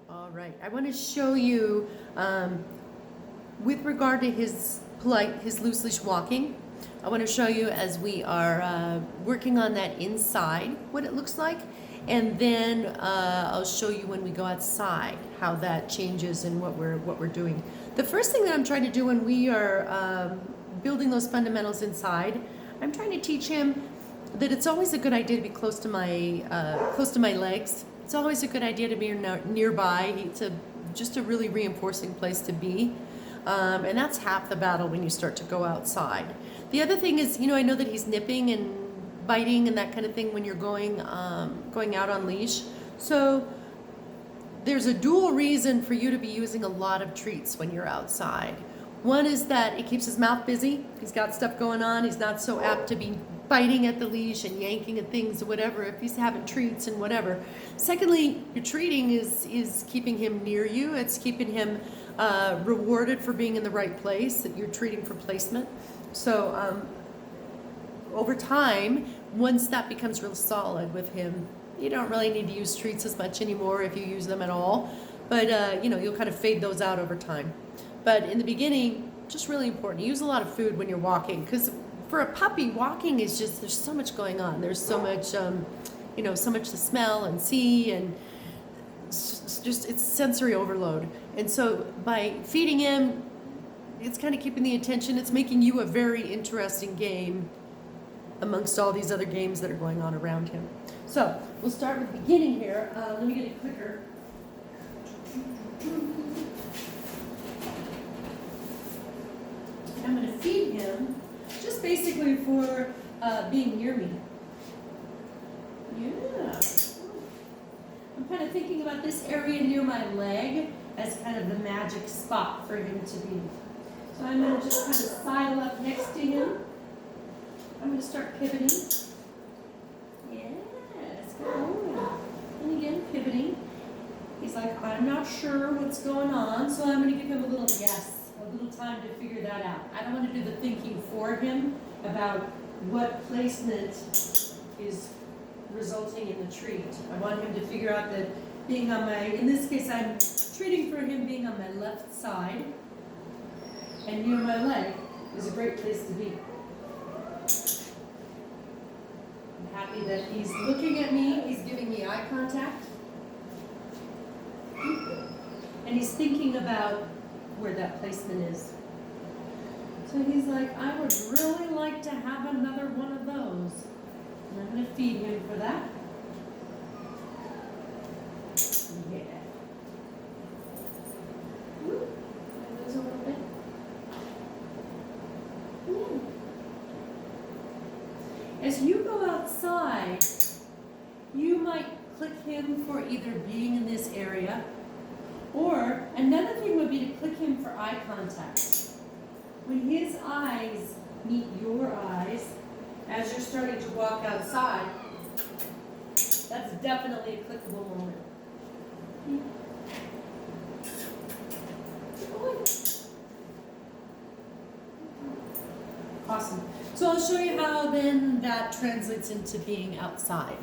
All right, I want to show you with regard to his loose leash walking. I want to show you as we are working on that inside what it looks like, and then I'll show you when we go outside how that changes and what we're doing. The first thing that I'm trying to do when we are building those fundamentals inside, I'm trying to teach him that it's always a good idea to be close to my legs. It's always a good idea to be nearby. It's just a really reinforcing place to be. And that's half the battle when you start to go outside. The other thing is, I know that he's nipping and biting and that kind of thing when you're going out on leash. So there's a dual reason for you to be using a lot of treats when you're outside. One is that it keeps his mouth busy. He's got stuff going on. He's not so apt to be biting at the leash and yanking at things or whatever if he's having treats and whatever. Secondly, your treating is keeping him near you. It's keeping him rewarded for being in the right place. That you're treating for placement. So over time, once that becomes real solid with him, you don't really need to use treats as much anymore if you use them at all. But you'll kind of fade those out over time. But in the beginning, just really important. Use a lot of food when you're walking, because for a puppy, walking is just, there's so much going on. There's so much, so much to smell and see, and it's sensory overload. And so by feeding him, it's kind of keeping the attention. It's making you a very interesting game amongst all these other games that are going on around him. So we'll start with the beginning here. Let me get a clicker. I'm going to feed him just basically for being near me. Yeah. I'm kind of thinking about this area near my leg as kind of the magic spot for him to be. So I'm going to just kind of sidle up next to him. I'm going to start pivoting. Yes, good. And again, pivoting. He's like, I'm not sure what's going on, so I'm going to give him a little time to figure that out. I don't want to do the thinking for him about what placement is resulting in the treat. I want him to figure out that being on in this case, I'm treating for him being on my left side and near my leg is a great place to be. I'm happy that he's looking at me, he's giving me eye contact, and he's thinking about where that placement is. So he's like, I would really like to have another one of those. And I'm going to feed him for that. Yeah. Lose a little bit. As you go outside, you might click him for either being in this area, or another thing would be to click him for eye contact. When his eyes meet your eyes, as you're starting to walk outside, that's definitely a clickable moment. Awesome. So I'll show you how then that translates into being outside.